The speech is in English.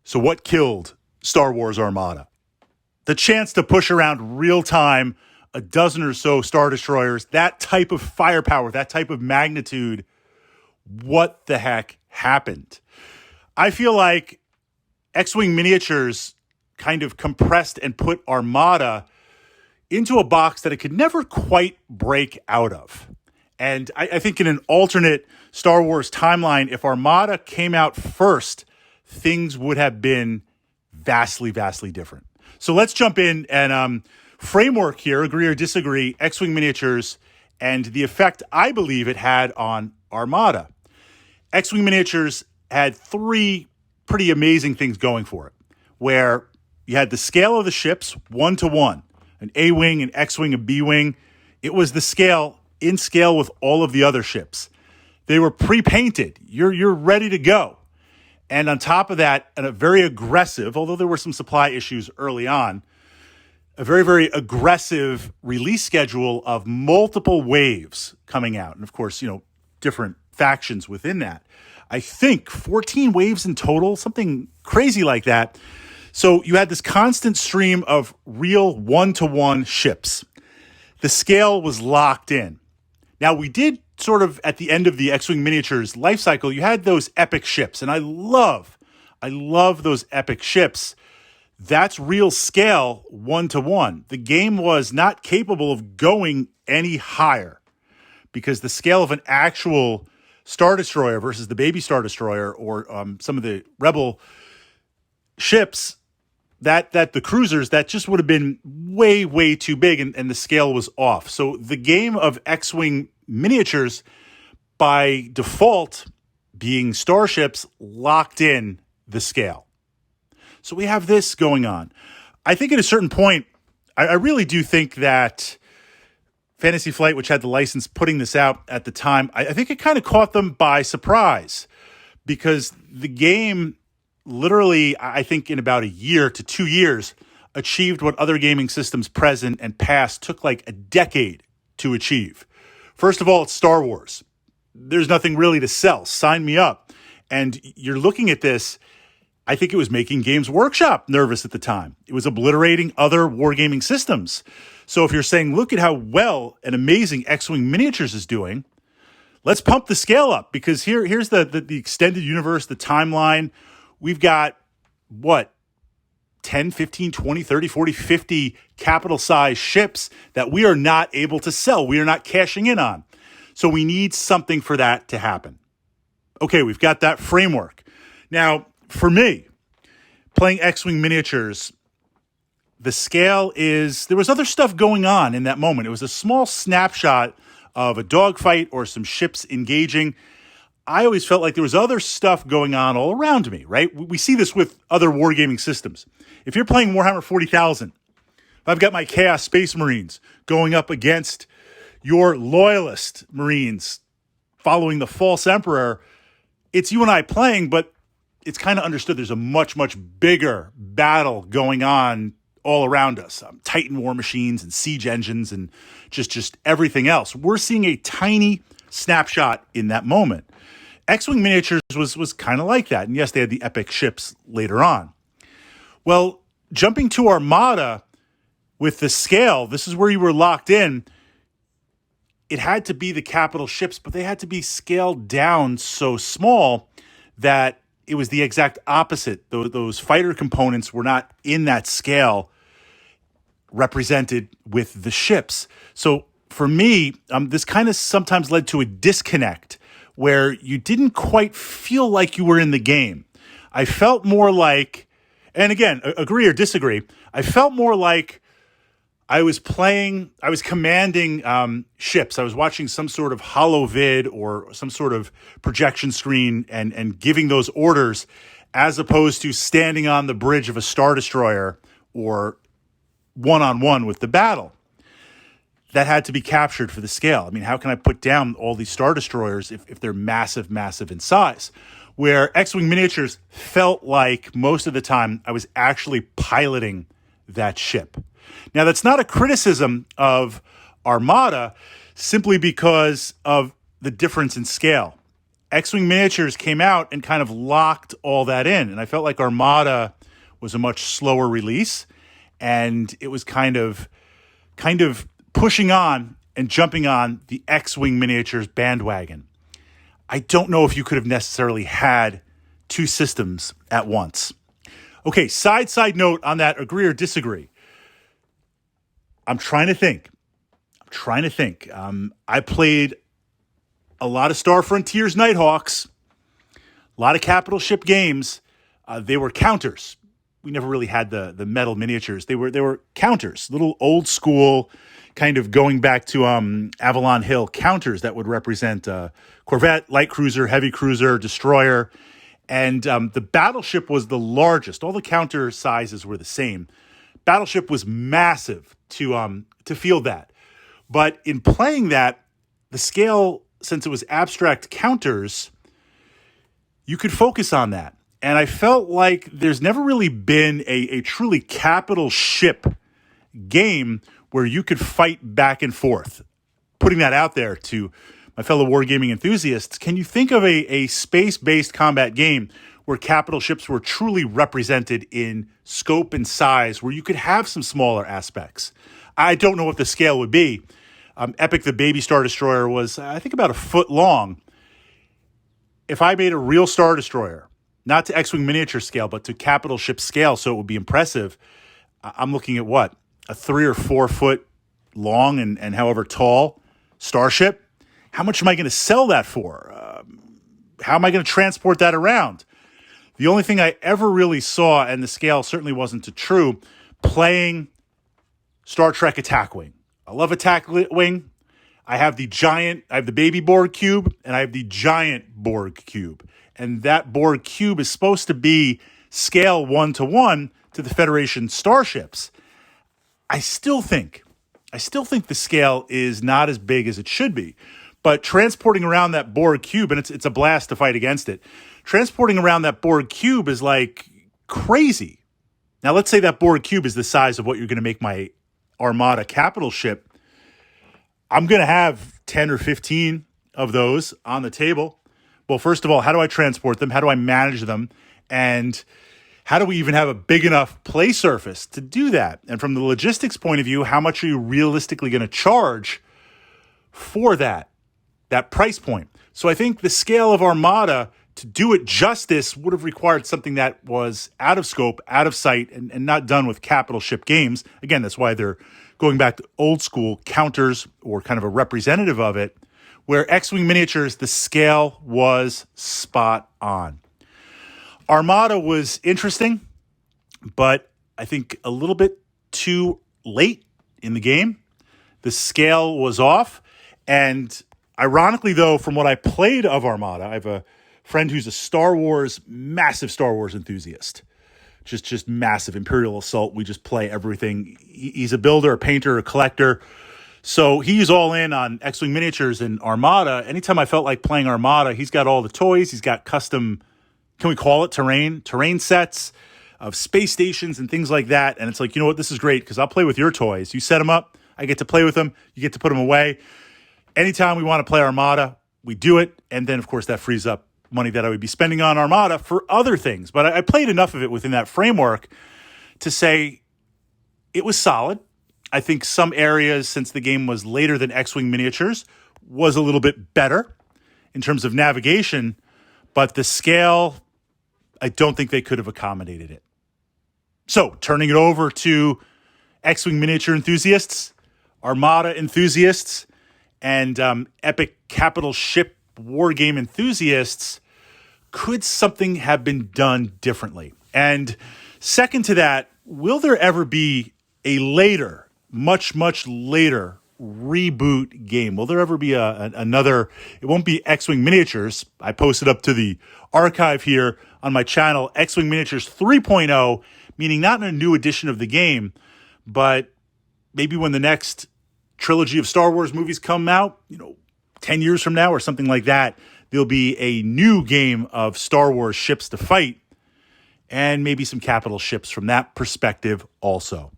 So what killed Star Wars Armada? The chance to push around real time a dozen or so Star Destroyers, that type of firepower, that type of magnitude. What the heck happened? I feel like X-Wing Miniatures kind of compressed and put Armada into a box that it could never quite break out of. And I think in an alternate Star Wars timeline, if Armada came out first, things would have been vastly, vastly different. So let's jump in and framework here, agree or disagree, X-Wing Miniatures and the effect I believe it had on Armada. X-Wing Miniatures had three pretty amazing things going for it, where you had the scale of the ships 1-to-1, an A-Wing, an X-Wing, a B-Wing. It was the scale, in scale with all of the other ships. They were pre-painted. You're ready to go. And on top of that, and a very aggressive, although there were some supply issues early on, a very, very aggressive release schedule of multiple waves coming out. And of course, different factions within that. I think 14 waves in total, something crazy like that. So you had this constant stream of real 1-to-1 ships. The scale was locked in. Now, we did sort of at the end of the X-Wing Miniatures life cycle, you had those epic ships, and I love those epic ships. That's real scale 1-to-1. The game was not capable of going any higher because the scale of an actual Star Destroyer versus the baby Star Destroyer or some of the Rebel ships, that the cruisers, that just would have been way, way too big, and the scale was off. So the game of X-Wing Miniatures, by default, being starships, locked in the scale. So we have this going on. I think at a certain point, I really do think that Fantasy Flight, which had the license putting this out at the time, I think it kind of caught them by surprise because the game literally, I think in about a year to 2 years, achieved what other gaming systems present and past took like a decade to achieve. First of all, it's Star Wars. There's nothing really to sell. Sign me up. And you're looking at this, I think it was making Games Workshop nervous at the time. It was obliterating other wargaming systems. So if you're saying, look at how well and amazing X-Wing Miniatures is doing, let's pump the scale up because here's the extended universe, the timeline. We've got, 10, 15, 20, 30, 40, 50 capital size ships that we are not able to sell. We are not cashing in on. So we need something for that to happen. Okay, we've got that framework. Now, for me, playing X-Wing Miniatures, the scale is, there was other stuff going on in that moment. It was a small snapshot of a dogfight or some ships engaging. I always felt like there was other stuff going on all around me, right? We see this with other wargaming systems. If you're playing Warhammer 40,000, if I've got my Chaos Space Marines going up against your Loyalist Marines following the False Emperor, it's you and I playing, but it's kind of understood there's a much, much bigger battle going on all around us. Titan war machines and siege engines and just everything else. We're seeing a tiny snapshot in that moment. X-Wing Miniatures was kind of like that. And yes, they had the epic ships later on. Well, jumping to Armada with the scale, this is where you were locked in. It had to be the capital ships, but they had to be scaled down so small that it was the exact opposite. Those fighter components were not in that scale represented with the ships. So for me, this kind of sometimes led to a disconnect where you didn't quite feel like you were in the game. I felt more like, and again, agree or disagree, I felt more like I was commanding ships. I was watching some sort of holo vid or some sort of projection screen and giving those orders as opposed to standing on the bridge of a Star Destroyer or one-on-one with the battle. That had to be captured for the scale. I mean, how can I put down all these Star Destroyers if they're massive, massive in size? Where X-Wing Miniatures felt like most of the time I was actually piloting that ship. Now, that's not a criticism of Armada simply because of the difference in scale. X-Wing Miniatures came out and kind of locked all that in. And I felt like Armada was a much slower release, and it was kind of pushing on and jumping on the X-Wing Miniatures bandwagon. I don't know if you could have necessarily had two systems at once. Okay, side note on that, agree or disagree. I'm trying to think. I played a lot of Star Frontiers Nighthawks, a lot of capital ship games. They were counters. We never really had the metal miniatures. They were counters, little old school, kind of going back to Avalon Hill counters that would represent Corvette, light cruiser, heavy cruiser, destroyer. And the battleship was the largest. All the counter sizes were the same. Battleship was massive to field that. But in playing that, the scale, since it was abstract counters, you could focus on that. And I felt like there's never really been a truly capital ship game where you could fight back and forth. Putting that out there to my fellow wargaming enthusiasts, can you think of a space-based combat game where capital ships were truly represented in scope and size, where you could have some smaller aspects? I don't know what the scale would be. Epic, the baby Star Destroyer, was, I think, about a foot long. If I made a real Star Destroyer, not to X-Wing miniature scale, but to capital ship scale, so it would be impressive, I'm looking at what? A 3 or 4 foot long and however tall starship? How much am I going to sell that for? How am I going to transport that around? The only thing I ever really saw, and the scale certainly wasn't true, playing Star Trek Attack Wing. I love Attack Wing. I have the baby Borg cube, and I have the giant Borg cube. And that Borg cube is supposed to be scale 1-to-1 to the Federation starships. I still think the scale is not as big as it should be. But transporting around that Borg cube, and it's a blast to fight against it, transporting around that Borg cube is like crazy. Now, let's say that Borg cube is the size of what you're going to make my Armada capital ship. I'm going to have 10 or 15 of those on the table. Well, first of all, how do I transport them? How do I manage them? And how do we even have a big enough play surface to do that? And from the logistics point of view, how much are you realistically going to charge for that price point? So I think the scale of Armada, to do it justice, would have required something that was out of scope, out of sight, and not done with capital ship games. Again, that's why they're going back to old school counters or kind of a representative of it, where X-Wing miniatures, the scale was spot on. Armada was interesting, but I think a little bit too late in the game. The scale was off. And ironically, though, from what I played of Armada, I have a friend who's a massive Star Wars enthusiast. Just massive. Imperial Assault. We just play everything. He's a builder, a painter, a collector. So he's all in on X-Wing miniatures and Armada. Anytime I felt like playing Armada, he's got all the toys. He's got custom, can we call it terrain sets of space stations and things like that. And it's like, you know what? This is great because I'll play with your toys. You set them up. I get to play with them. You get to put them away. Anytime we want to play Armada, we do it. And then, of course, that frees up money that I would be spending on Armada for other things. But I played enough of it within that framework to say it was solid. I think some areas, since the game was later than X-Wing miniatures, was a little bit better in terms of navigation. But the scale, I don't think they could have accommodated it. So, turning it over to X-Wing miniature enthusiasts, Armada enthusiasts, and epic capital ship war game enthusiasts, could something have been done differently? And second to that, will there ever be a later, much later reboot game? Will there ever be another? It won't be X-Wing miniatures. I posted up to the archive here on my channel, X-Wing miniatures 3.0, meaning not in a new edition of the game, but maybe when the next trilogy of Star Wars movies come out, 10 years from now or something like that, there'll be a new game of Star Wars ships to fight, and maybe some capital ships from that perspective also.